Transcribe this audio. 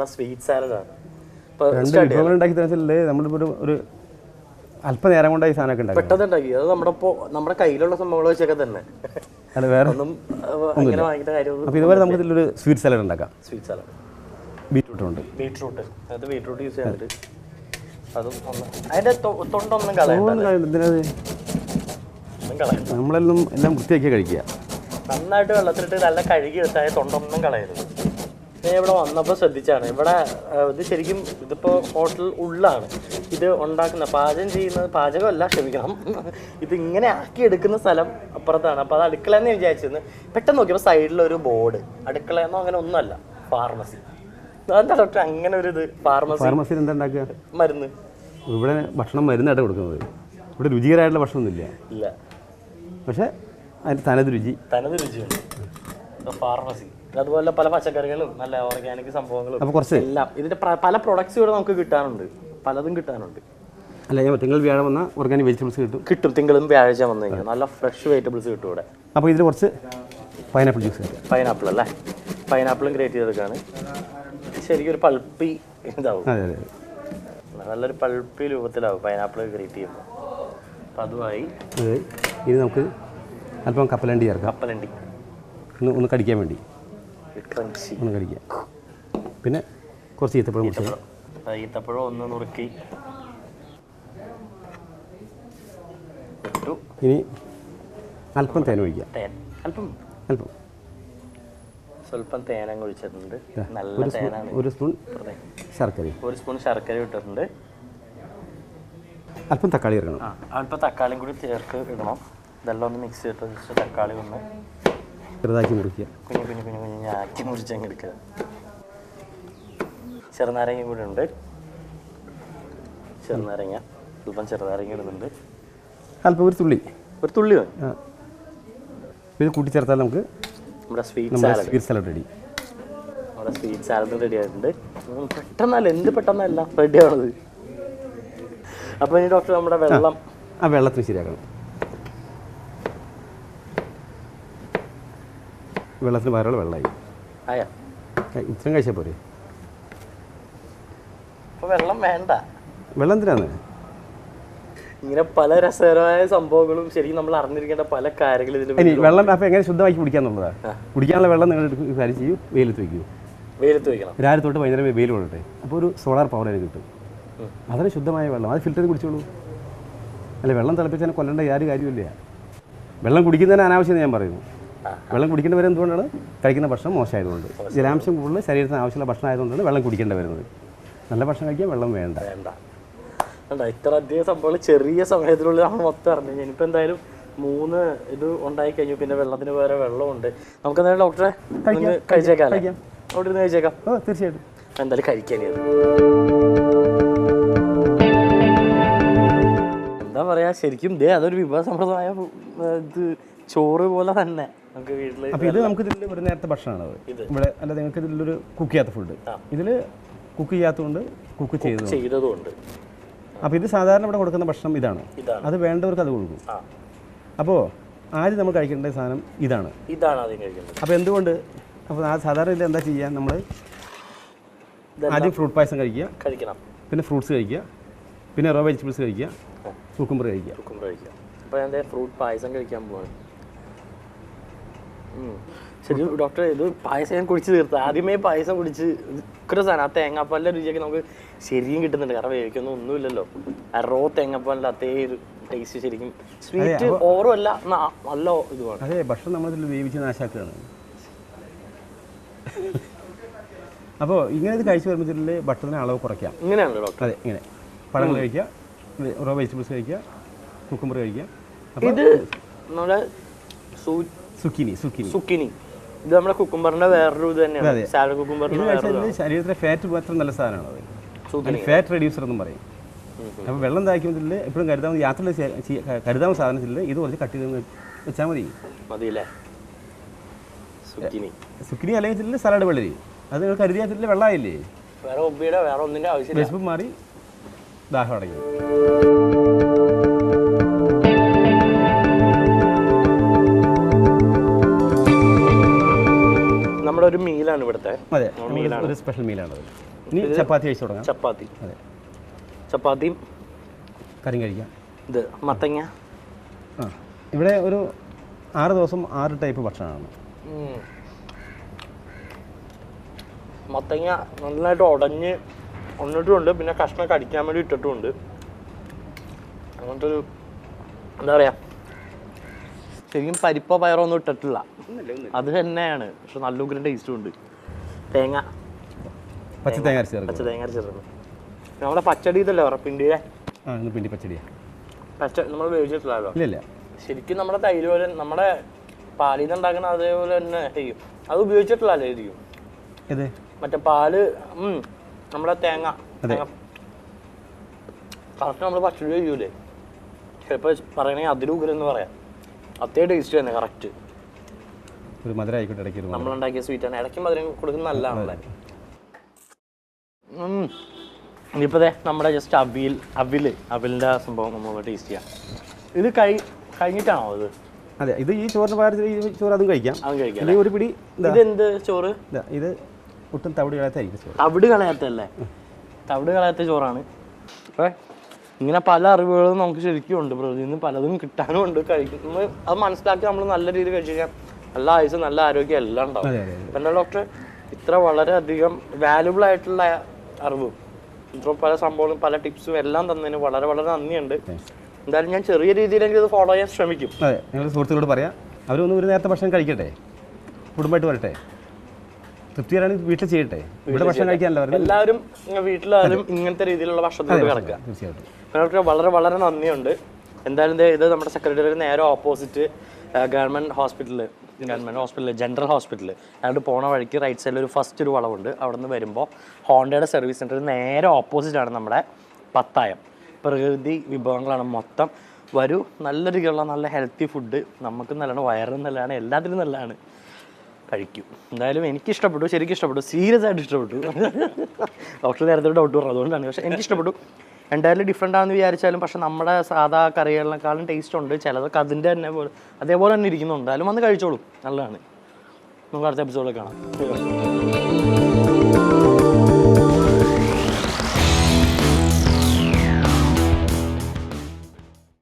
നമ്മുടെ സ്വീറ്റ് സാലഡാണ്. ഉണ്ടാക്കി തരത്തില്ലേ നമ്മളിപ്പോൾ ഒരു അല്പനേരം കൊണ്ടായി സാധനമൊക്കെ ഉണ്ടാക്കി പെട്ടെന്ന് ഉണ്ടാക്കി. അത് നമ്മുടെ കയ്യിലുള്ള സംഭവങ്ങൾ വെച്ചൊക്കെ തന്നെ. അല്ല വേറെ ഒന്നും അങ്ങനെ വാങ്ങിയിട്ട് കാര്യമൊന്നും. അപ്പോൾ ഇതുപോലെ നമുക്ക് ഇതിലൊരു സ്വീറ്റ് സാലഡ് ഉണ്ടാക്കാം. സ്വീറ്റ് സാലഡ് ബീറ്റ്റൂട്ട് ഉണ്ട്. ബീറ്റ്റൂട്ട് അത് ബീറ്റ്റൂട്ട് യൂസ് ചെയ്യാറുണ്ട്. അതും ഒന്ന് അതിൻ്റെ തൊണ്ടൊന്നും കളയണ്ട. നമ്മളെല്ലാം എല്ലാം വൃത്തിയാക്കി കഴിക്കുക. നന്നായിട്ട് വെള്ളത്തിലിട്ട് നല്ല കഴുകി വെച്ചാൽ തൊണ്ടൊന്നും കളയരുത്. ഞാൻ ഇവിടെ വന്നപ്പോൾ ശ്രദ്ധിച്ചാണ്. ഇവിടെ ഇത് ശരിക്കും ഇതിപ്പോൾ ഹോട്ടൽ ഉള്ളാണ് ഇത് ഉണ്ടാക്കുന്ന, പാചകമല്ല ക്ഷമിക്കണം, ഇതിങ്ങനെ ആക്കി എടുക്കുന്ന സ്ഥലം അപ്പുറത്താണ്. അപ്പോൾ അത് അടുക്കളയെന്ന് വിചാരിച്ചിരുന്നു. പെട്ടെന്ന് നോക്കിയപ്പോൾ സൈഡിലൊരു ബോർഡ്, അടുക്കളയെന്നോ അങ്ങനെ ഒന്നുമല്ല, ഫാർമസി. എന്താ ഡോക്ടർ അങ്ങനെ ഒരു ഇത്? ഫാർമസിയിൽ എന്താ ഉണ്ടാക്കുക? മരുന്ന്. ഇവിടെ ഭക്ഷണം മരുന്നായിട്ട് കൊടുക്കുന്നത്. ഇവിടെ രുചികരമായിട്ടുള്ള ഭക്ഷണമൊന്നുമില്ല. ഇല്ല, പക്ഷേ അതിൻ്റെ തനത് രുചിയുണ്ട് ഫാർമസി. അതുപോലെ പല പച്ചക്കറികളും നല്ല ഓർഗാനിക് സംഭവങ്ങളും അപ്പോൾ കുറച്ച് എല്ലാം ഇതിൻ്റെ പല പ്രൊഡക്ട്സ് ഇവിടെ നമുക്ക് കിട്ടാനുണ്ട്. പലതും കിട്ടാനുണ്ട്. അല്ല, ഞാൻ തിങ്കൾ വ്യാഴം വന്നാൽ ഓർഗാനിക് വെജിറ്റബിൾസ് കിട്ടും. തിങ്കളും വ്യാഴാഴ്ച വന്നു കഴിഞ്ഞാൽ നല്ല ഫ്രഷ് വെജിറ്റബിൾസ് കിട്ടും ഇവിടെ. അപ്പോൾ ഇതിൽ കുറച്ച് പൈനാപ്പിൾ ജ്യൂസ് കിട്ടും. പൈനാപ്പിൾ അല്ലേ? പൈനാപ്പിളും ഗ്രേറ്റ് ചെയ്തെടുക്കുകയാണ്. ശരിക്കും ഒരു പൾപ്പി ഇതാവും. അതെ അതെ, നല്ലൊരു പൾപ്പി രൂപത്തിലാവും പൈനാപ്പിൾ ഗ്രേറ്റ് ചെയ്യുമ്പോൾ. അപ്പം അതുമായി ഇനി നമുക്ക് അല്പം കപ്പലണ്ടി ചേർക്കാം. കപ്പലണ്ടി ഒന്ന് കടിക്കാൻ വേണ്ടി ഒന്ന് കടിക്കാം. പിന്നെ കുറച്ച് ഈത്തപ്പഴം മുറിച്ച് ഈത്തപ്പഴം ഒന്ന് നുറുക്കി ഇട്ടു. ഇനി അല്പം തേൻ ഒഴിക്കാം. അല്പം സ്വല്പം തേനങ്ങ് ഒഴിച്ചിട്ടുണ്ട്. നല്ല തേനാണ്. ഒരു സ്പൂൺ ശർക്കര ഇട്ടിട്ടുണ്ട്. അല്പം തക്കാളി ഇറങ്ങണം. അല്പം തക്കാളിയും കൂടി ഇടണം. ഇതെല്ലാം ഒന്ന് മിക്സ് ചെയ്തിട്ട് ജസ്റ്റ് തക്കാളി ഒന്ന് ചെറുതാക്കി മുറിക്കുക. കുഞ്ഞാക്കി മുറിച്ചങ്ങ് എടുക്കുക. ചെറുനാരങ്ങ കൂടി ഉണ്ട്. ചെറുനാരങ്ങ അല്പം ചെറുനാരങ്ങ ഇടുന്നുണ്ട്. അല്പം ഒരു തുള്ളി മതി. ഇത് കൂട്ടിച്ചേർത്താൽ നമുക്ക് നമ്മുടെ സ്വീറ്റ് സാലഡ് റെഡി. നമ്മുടെ സ്വീറ്റ് സാലഡ് റെഡി ആയിട്ടുണ്ട്. പെട്ടെന്നല്ല റെഡി ആവണത്. അപ്പോൾ ഇനി ഡോക്ടർ നമ്മുടെ വെള്ളത്തിന് ശരിയാക്കണം. വെള്ളത്തിന് പകരമുള്ള വെള്ളമായി ഇത്രയും കഴിച്ചാൽ പോരെ. അപ്പോൾ വെള്ളം വേണ്ട. വെള്ളം എന്തിനാണ്? ഇങ്ങനെ പല രസകരമായ സംഭവങ്ങളും ശരിക്കും നമ്മൾ അറിഞ്ഞിരിക്കേണ്ട പല കാര്യങ്ങളും ഇതിൽ. ഇനി വെള്ളം അപ്പോൾ എങ്ങനെ ശുദ്ധമാക്കി കുടിക്കാന്നുള്ളതാണ്. കുടിക്കാനുള്ള വെള്ളം നിങ്ങൾ കാര്യം ചെയ്യൂ, വെയിലത്ത് വയ്ക്കണം. രാവിലെ തൊട്ട് വൈകുന്നേരം വെയിൽ കൊള്ളട്ടെ. അപ്പോൾ ഒരു സോളാർ പവർ അതിന് കിട്ടും. അതൊരു ശുദ്ധമായ വെള്ളം, അത് ഫിൽറ്റർ കുടിച്ചോളൂ. അല്ല, വെള്ളം തിളപ്പിച്ചാൽ കൊല്ലേണ്ട യാതൊരു കാര്യമില്ല. വെള്ളം കുടിക്കുന്നതിന് അനാവശ്യം ഞാൻ പറയുന്നു. വെള്ളം കുടിക്കേണ്ടി വരുന്നത് എന്തുകൊണ്ടാണ്? കഴിക്കുന്ന ഭക്ഷണം മോശമായതുകൊണ്ട്. ജലാംശം കൂടുതൽ ശരീരത്തിന് ആവശ്യമുള്ള ഭക്ഷണം ആയതുകൊണ്ടാണ് വെള്ളം കുടിക്കേണ്ടി വരുന്നത്. നല്ല ഭക്ഷണം കഴിക്കാൻ വെള്ളം വേണ്ട. ഇത്ര അധികം സംഭവങ്ങൾ ചെറിയ സമയത്തിനുള്ളിൽ നമ്മൾ മൊത്തം അറിഞ്ഞു. ഞാനിപ്പോൾ എന്തായാലും 3 ഇത് ഉണ്ടായി കഴിഞ്ഞു. പിന്നെ വെള്ളത്തിന് വേറെ വെള്ളമുണ്ട്. നമുക്ക് എന്തായാലും ഡോക്ടറെ കഴിച്ചേക്കാം. അവിടെ ഇരുന്ന് കഴിച്ചേക്കാം. തീർച്ചയായിട്ടും എന്തായാലും കഴിക്കാനേ. എന്താ പറയാ, ശരിക്കും അതൊരു വിഭവസമൃദ്ധമായ ഇത് ചോറ് പോലെ തന്നെ നമുക്ക് വീട്ടിൽ. അപ്പോൾ ഇത് നമുക്ക് ഇതിൽ ഒരു നേരത്തെ ഭക്ഷണമാണ് ഇവിടെ. അല്ല, നിങ്ങൾക്ക് ഇതിലൊരു കുക്ക് ചെയ്യാത്ത ഫുഡ്, ഇതിൽ കുക്ക് ചെയ്യാത്തതുകൊണ്ട് കുക്ക് ചെയ്തതുകൊണ്ട്. അപ്പോൾ ഇത് സാധാരണ ഇവിടെ കൊടുക്കുന്ന ഭക്ഷണം ഇതാണ്. അത് വേണ്ടവർക്ക് അത് കൊടുക്കും. അപ്പോൾ ആദ്യം നമ്മൾ കഴിക്കേണ്ട സാധനം ഇതാണ് ആദ്യം കഴിക്കേണ്ടത്. അപ്പോൾ എന്തുകൊണ്ട്? അപ്പോൾ സാധാരണ ഇതിൽ എന്താ ചെയ്യുക? നമ്മൾ ആദ്യം ഫ്രൂട്ട് പായസം കഴിക്കണം. പിന്നെ ഫ്രൂട്ട്സ് കഴിക്കുക. പിന്നെ റോ വെജിറ്റബിൾസ് കഴിക്കുക. കുക്കുംബർ കഴിക്കുക. അപ്പോൾ ഞാൻ ഫ്രൂട്ട് പായസം കഴിക്കാൻ പോവാണ്. ശരി ഡോക്ടർ, ഇത് പായസം ഞാൻ കുടിച്ച് തീർത്ത്. ആദ്യമേ പായസം കുടിച്ച് ഇത്ര സാധനം. ആ തേങ്ങാപ്പാലിൻ്റെ രുചിയൊക്കെ നമുക്ക് ശരിക്കും കിട്ടുന്നുണ്ട്. കാരണം വേവിക്കൊന്നും ഒന്നുമില്ലല്ലോ. ആ റോ തേങ്ങാപ്പാലിൻ്റെ അതേ ഒരു ടേസ്റ്റ് ശരിക്കും സ്വീറ്റ് ഓവറും അല്ല, നല്ല ഇതുമാണ്. അതെ, ഭക്ഷണം നമ്മളിതിൽ വേവിച്ച് നാശാക്കുകയാണ്. അപ്പോൾ ഇങ്ങനെ ഇത് കഴിച്ച് വരുമ്പോൾ ഇതിൽ ഭക്ഷണത്തിന് അളവ് കുറയ്ക്കാം. ഇങ്ങനെയാണല്ലോ ഡോക്ടർ? അതെ, ഇങ്ങനെ പഴങ്ങൾ കഴിക്കുക, റോ വെജിറ്റബിൾസ് കഴിക്കുക, കുക്കുംബർ കഴിക്കുക. ഇത് നമ്മുടെ സുക്കിനി. ഇത് നമ്മുടെ കുക്കുംബറിന്റെ വേറൊരു ഇത് തന്നെയാണ്. സാലഡ് കുക്കുംബറിന്റെ ശരീരത്തിലെ ഫാറ്റ് മാത്രം നല്ല സാധനമാണ്. അത് ഫാറ്റ് റെഡ്യൂസർ എന്നും പറയും. അപ്പോൾ വെള്ളം തായ്ക്കുന്നതിൽ എപ്പോഴും കരുതാവുന്ന സാധനത്തിൽ ഇത് കുറച്ച് കട്ട് ചെയ്ത് വെച്ചാൽ മതി. സുക്കിനി അല്ലെങ്കിൽ സലാഡ് വെള്ളരി, അത് നിങ്ങൾ കരുതിയാൽ വെള്ളമായില്ലേ. വിശപ്പ് മാറി ദാഹം അടങ്ങി. നമ്മുടെ ഒരു മീലാണ് ഇവിടുത്തെ. അതെ, ഒരു സ്പെഷ്യൽ മീലാണത്. ഇനി ചപ്പാത്തി കഴിച്ചു തുടങ്ങാം. ചപ്പാത്തി. അതെ, ചപ്പാത്തിയും കറിയും കഴിക്കാം. ഇത് മത്തങ്ങ. ആ, ഇവിടെ ഒരു 6 ദിവസം 6 ടൈപ്പ് ഭക്ഷണമാണ്. മത്തങ്ങ നന്നായിട്ട് ഉടഞ്ഞിട്ടുമുണ്ട്, പിന്നെ കഷ്ണം കടിക്കാൻ വേണ്ടി ഇട്ടിട്ടുമുണ്ട്. അങ്ങനത്തെ ഒരു എന്താ പറയുക, ശരിക്കും പരിപ്പോ പയറോ ഒന്നും ഇട്ടിട്ടില്ല, അത് തന്നെയാണ്. പക്ഷെ നല്ല ഉഗ്രൻ ടേസ്റ്റും ഉണ്ട്. തേങ്ങ, പച്ച തേങ്ങ അരച്ചിരുന്നു. നമ്മുടെ പച്ചടി ഇതല്ലേ പറ, പിണ്ടിയുടെ പിണ്ടി പച്ചടിയാണ്. നമ്മൾ ഉപയോഗിച്ചിട്ടില്ലല്ലോ. ഇല്ല, ശരിക്കും നമ്മുടെ തൈര് പോലെ, നമ്മുടെ പാലിൽ നിന്ന് ഉണ്ടാക്കുന്ന അതേപോലെ തന്നെ ചെയ്യും. അത് ഉപയോഗിച്ചിട്ടില്ലല്ലോ ശരിക്കും. ഇത് മറ്റേ പാല്, നമ്മുടെ തേങ്ങ കറക്റ്റ് നമ്മൾ പച്ചടി കഴിയൂലേ, ചിലപ്പോൾ പറയണെങ്കിൽ അതിലുഗ്രൻ പറയാം. അത്രയും ടേസ്റ്റ് തന്നെ കറക്റ്റ്. ഒരു മധുരം ആയിക്കോട്ടെ, ഇടയ്ക്ക് നമ്മളുണ്ടാക്കിയ സ്വീറ്റാണ്. ഇടയ്ക്ക് മധുരം കൊടുക്കുന്നത് നല്ലതാണല്ലേ. ഇനിയിപ്പോൾ നമ്മുടെ ജസ്റ്റ് അവിലിൻ്റെ സംഭവം നമ്മൾ ടേസ്റ്റ് ചെയ്യാം. ഇത് കഴിഞ്ഞിട്ടാണോ ഇത്? അതെ, ഇത് ഈ ചോറിന് പകരം ഈ ചോറ് അതും കഴിക്കാം. അല്ലെങ്കിൽ ഒരു പിടി. ഇതെന്ത് ചോറ്? ഇത് ഒട്ടും തവിട് കളയാത്തായിരിക്കും ചോറ്. തവിട് കളയാത്തല്ലേ? തവിട് കളയാത്ത ചോറാണ്. അപ്പോൾ ഇങ്ങനെ പല അറിവുകളും നമുക്ക് ശരിക്കും ഉണ്ട്. പ്രകൃതിയിൽ നിന്ന് പലതും കിട്ടാനും ഉണ്ട്. കഴിക്കുന്നത് അത് മനസ്സിലാക്കി നമ്മൾ നല്ല രീതിയിൽ കഴിച്ചു കഴിഞ്ഞാൽ നല്ല ആയുസ്, നല്ല ആരോഗ്യം എല്ലാം ഉണ്ടാവും. പിന്നെ ഡോക്ടർ ഇത്ര വളരെയധികം വാല്യുബിൾ ആയിട്ടുള്ള അറിവും ഇത്ര പല സംഭവങ്ങളും പല ടിപ്സും എല്ലാം തന്നതിന് വളരെ വളരെ നന്ദിയുണ്ട്. എന്തായാലും ഞാൻ ചെറിയ രീതിയിലെങ്കിൽ ഇത് ഫോളോ ചെയ്യാൻ ശ്രമിക്കും. അതെ, ഞങ്ങൾ സുഹൃത്തുക്കളോട് പറയാം, അവരൊന്നും ഒരു നേരത്തെ ഭക്ഷണം കഴിക്കട്ടെ, കുടുംബമായിട്ട് വരട്ടെ, തൃപ്തിയാണ് വീട്ടിൽ ചെയ്യട്ടെ. ഇവിടെ ഭക്ഷണം കഴിക്കാനല്ല എല്ലാവരും വീട്ടിലായാലും ഇങ്ങനത്തെ രീതിയിലുള്ള ഭക്ഷണത്തിലോട്ട് കിടക്കുക. തീർച്ചയായിട്ടും വളരെ വളരെ നന്ദിയുണ്ട്. എന്തായാലും ഇത് നമ്മുടെ സെക്രട്ടറി നേരെ opposite government hospital general hospital അതുകൊണ്ട് പോണ വഴിക്ക് റൈറ്റ് സൈഡിൽ ഒരു വളവുണ്ട്. അവിടെ നിന്ന് വരുമ്പോൾ ഹോണ്ടയുടെ സർവീസ് സെൻറ്റർ നേരെ ഓപ്പോസിറ്റാണ് നമ്മുടെ പത്തായം. പ്രകൃതി വിഭവങ്ങളാണ് മൊത്തം. വരൂ, നല്ല രീതിയിലുള്ള നല്ല ഹെൽത്തി ഫുഡ്, നമുക്ക് നല്ലതാണ്, വയറും നല്ലതാണ്, എല്ലാത്തിനും നല്ലതാണ്. കഴിക്കും. എന്തായാലും എനിക്കിഷ്ടപ്പെട്ടു, ശരിക്കും ഇഷ്ടപ്പെട്ടു, സീരിയസ് ആയിട്ട് ഇഷ്ടപ്പെട്ടു. ഡോക്ടർ നേരത്തെ ഡൗട്ട് പറഞ്ഞു, അതുകൊണ്ടാണ്. പക്ഷേ എനിക്കിഷ്ടപ്പെട്ടു. എന്തായാലും ഡിഫറെൻ്റ് ആണെന്ന് വിചാരിച്ചാലും പക്ഷെ നമ്മുടെ സാധാ കറികളിനേക്കാളും ടേസ്റ്റ് ഉണ്ട്. ചിലതൊക്കെ അതിൻ്റെ തന്നെ അതേപോലെ തന്നെ ഇരിക്കുന്നുണ്ട്. എന്തായാലും വന്ന് കഴിച്ചോളൂ, നല്ലതാണ്. നമുക്ക് അടുത്ത എപ്പിസോഡിൽ കാണാം.